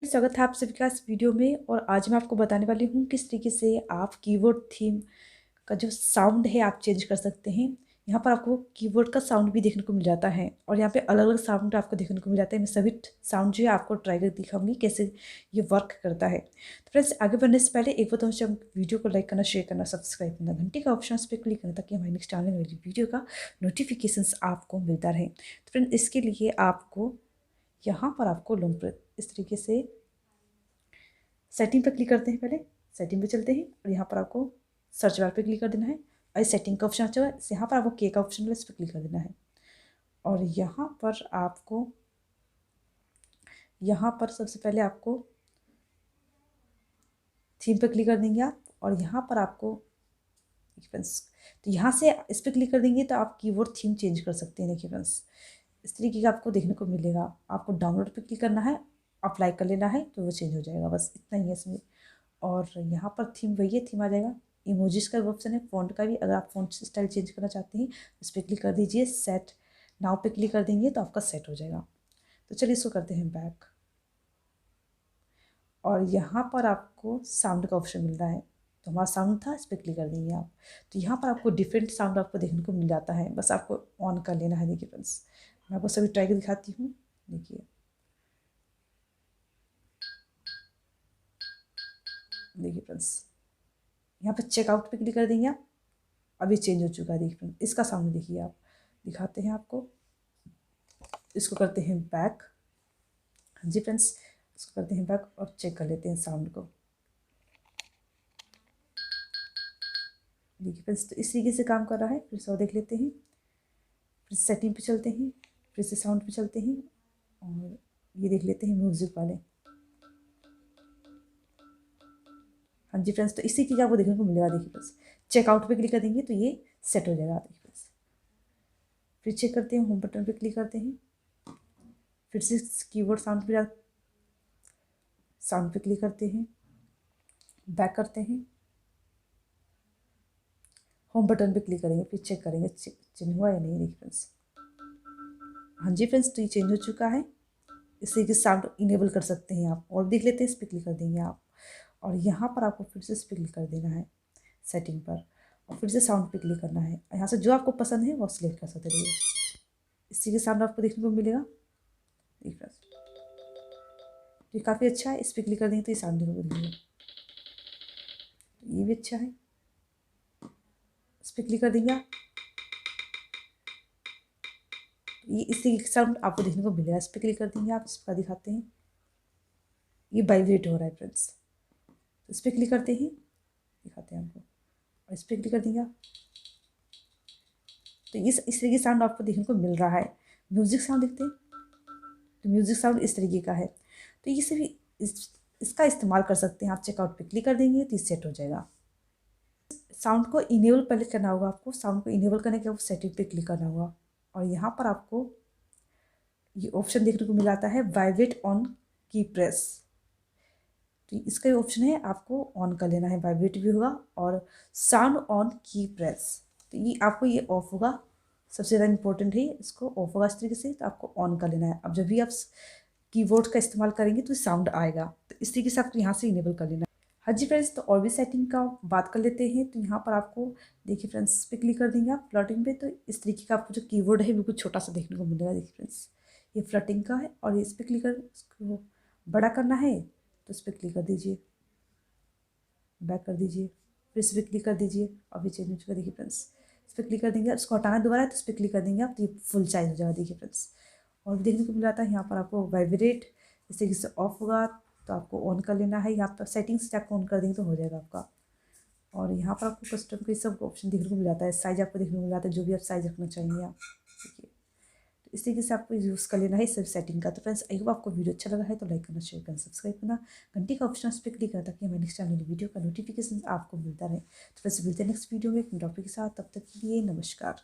स्वागत है आप सभी का इस वीडियो में। और आज मैं आपको बताने वाली हूँ किस तरीके से आप कीबोर्ड थीम का जो साउंड है आप चेंज कर सकते हैं। यहाँ पर आपको कीबोर्ड का साउंड भी देखने को मिल जाता है और यहाँ पे अलग अलग साउंड आपको देखने को मिल जाता है। मैं सभी साउंड जो है आपको ट्राई कर दिखाऊंगी कैसे ये वर्क करता है। तो फ्रेंड्स, आगे बढ़ने से पहले एक बात और, वीडियो को लाइक करना, शेयर करना, सब्सक्राइब करना, घंटी का ऑप्शन पर क्लिक करना ताकि हमारे नेक्स्ट आने वाली वीडियो का नोटिफिकेशन आपको मिलता रहे। तो फ्रेंड, इसके लिए आपको यहाँ पर आपको लॉन्ग प्रेस इस तरीके से सेटिंग पर क्लिक करते हैं। पहले सेटिंग पे चलते हैं और यहाँ पर आपको सर्च बार पे क्लिक कर देना है और सेटिंग का ऑप्शन आता है, यहाँ पर आपको के का ऑप्शन है, इस पर क्लिक कर देना है। और यहाँ पर आपको सबसे पहले आपको थीम पर क्लिक कर देंगे आप। और यहाँ पर आपको फ्रेंड्स, तो यहाँ से इस पर क्लिक कर देंगे तो आप कीबोर्ड थीम चेंज कर सकते हैं। देखिए फ्रेंड्स, इस तरीके का आपको देखने को मिलेगा। आपको डाउनलोड पे क्लिक करना है, अप्लाई कर लेना है तो वो चेंज हो जाएगा। बस इतना ही है इसमें। और यहाँ पर थीम वही है, थीम आ जाएगा। इमोजीज का ऑप्शन है, फ़ॉन्ट का भी। अगर आप फ़ॉन्ट स्टाइल चेंज करना चाहते हैं इस पर क्लिक कर दीजिए। सेट नाउ पे क्लिक कर देंगे तो आपका सेट हो जाएगा। तो चलिए इसको करते हैं बैक। और यहाँ पर आपको साउंड का ऑप्शन मिल रहा है, तो हमारा साउंड था, इस पर क्लिक कर देंगे आप। तो यहाँ पर आपको डिफरेंट साउंड आपको देखने को मिल जाता है, बस आपको ऑन कर लेना है। देखिए फ्रेंड्स, मैं आपको सभी ट्राई कर दिखाती हूँ। देखिए देखिए फ्रेंड्स, यहाँ पर चेकआउट पे क्लिक कर देंगे आप। अभी चेंज हो चुका है। देखिए फ्रेंड्स, इसका साउंड देखिए आप, दिखाते हैं आपको। इसको करते हैं बैक। हाँ जी फ्रेंड्स, इसको करते हैं बैक और चेक कर लेते हैं साउंड को। देखिए फ्रेंड्स, तो इस तरीके से काम कर रहा है। फिर से और देख लेते हैं। फिर सेटिंग पे चलते हैं, फिर से साउंड पे चलते हैं और ये देख लेते हैं म्यूजिक वाले। हाँ जी फ्रेंड्स, तो इसी चीज़ आपको देखने को मिलेगा। देखिए फ्रेंड्स, चेकआउट पे क्लिक कर देंगे तो ये सेट हो जाएगा। देखिए फ्रेंड्स, फिर चेक करते हैं, होम बटन पे क्लिक करते हैं, फिर से कीबोर्ड साउंड पे क्लिक करते हैं, बैक करते हैं, होम बटन पे क्लिक करेंगे, फिर चेक करेंगे चेंज हुआ या नहीं। देखिए फ्रेंड्स, हाँ जी फ्रेंड्स, तो ये चेंज हो चुका है। इसी के साउंड इनेबल कर सकते हैं आप। और देख लेते हैं, इस पर क्लिक कर देंगे आप। और यहाँ पर आपको फिर से इस पर क्लिक कर देना है सेटिंग पर, और फिर से साउंड पे क्लिक करना है। यहाँ से जो आपको पसंद है वो सिलेक्ट कर सकते रहिए। इसी के साउंड आपको देखने को मिलेगा। देखिए फ्रेंड्स, ये काफ़ी अच्छा है। इस पर क्लिक कर देंगे तो ये साउंड देखने को मिलेगा। ये भी अच्छा है, इस पर क्लिक कर देंगे आप। ये इसी साउंड आपको देखने को मिलेगा। इस पर क्लिक कर देंगे आप। इसका दिखाते हैं, ये वाइब्रेट हो रहा है फ्रेंड्स। इस पर क्लिक करते हैं, दिखाते हैं आपको, और इस पर क्लिक कर देंगे आप। तो इस तरीके साउंड आपको देखने को मिल रहा है। म्यूजिक साउंड देखते हैं, तो म्यूजिक साउंड इस तरीके का है। तो ये सभी इसका इस्तेमाल कर सकते हैं आप। चेकआउट पे क्लिक कर देंगे तो सेट हो जाएगा। साउंड को इनेबल पहले करना होगा आपको। साउंड को इनेबल करने के बाद सेटिंग पे क्लिक करना होगा और यहाँ पर आपको ये ऑप्शन देखने को मिलाता है, वाइब्रेट ऑन की प्रेस। तो इसका ऑप्शन है, आपको ऑन कर लेना है। वाइब्रेट भी होगा और साउंड ऑन की प्रेस, तो ये आपको ये ऑफ होगा। सबसे ज़्यादा इंपॉर्टेंट है, इसको ऑफ होगा इस तरीके से, तो आपको ऑन कर लेना है। अब जब भी आप कीबोर्ड का इस्तेमाल करेंगे तो साउंड आएगा, तो इस तरीके से आपको यहाँ से इनेबल कर लेना है। हाँ जी फ्रेंड्स, तो और भी सेटिंग का बात कर लेते हैं। तो यहाँ पर आपको देखिए फ्रेंड्स, इस पर क्लिक कर देंगे आप फ्लटिंग पे, तो इस तरीके का आपको जो कीबोर्ड है बिल्कुल छोटा सा देखने को मिलेगा। देखिए फ्रेंड्स, ये फ्लटिंग का है और इस पर क्लिक कर, इसको बड़ा करना है तो इस पर क्लिक कर दीजिए, बैक कर दीजिए, फिर इस पर क्लिक कर दीजिए और फिर चेंज हो चुका। देखिए फ्रेंड्स, इस पर क्लिक कर देंगे, इसको हटाना दोबारा है तो इस पर क्लिक कर देंगे आप, तो ये फुल साइज हो जाएगा। देखिए फ्रेंड्स, और भी देखने को मिल जाता है यहाँ पर आपको वाइब्रेट, इस तरीके से ऑफ होगा तो आपको ऑन कर लेना है। यहाँ पर सेटिंग्स जाकर ऑन कर देंगे तो हो जाएगा आपका। और यहाँ पर आपको कस्टम के सब ऑप्शन देखने को मिल जाता है। साइज आपको देखने को मिल जाता है, जो भी आप साइज रखना चाहेंगे आप। देखिए, तो इस तरीके से आपको यूज़ कर लेना है सब सेटिंग का। तो फ्रेंड्स, आई होप आपको वीडियो अच्छा लगा है तो लाइक करना, शेयर करना, सब्सक्राइब करना, घंटी का ऑप्शन उस पर क्लिक करना ताकि हमारे नेक्स्ट आने वाली वीडियो का नोटिफिकेशन आपको मिलता रहे। तो फ्रेंड्स, मिलते हैं नेक्स्ट वीडियो में एक टॉपिक के साथ। तब तक के लिए नमस्कार।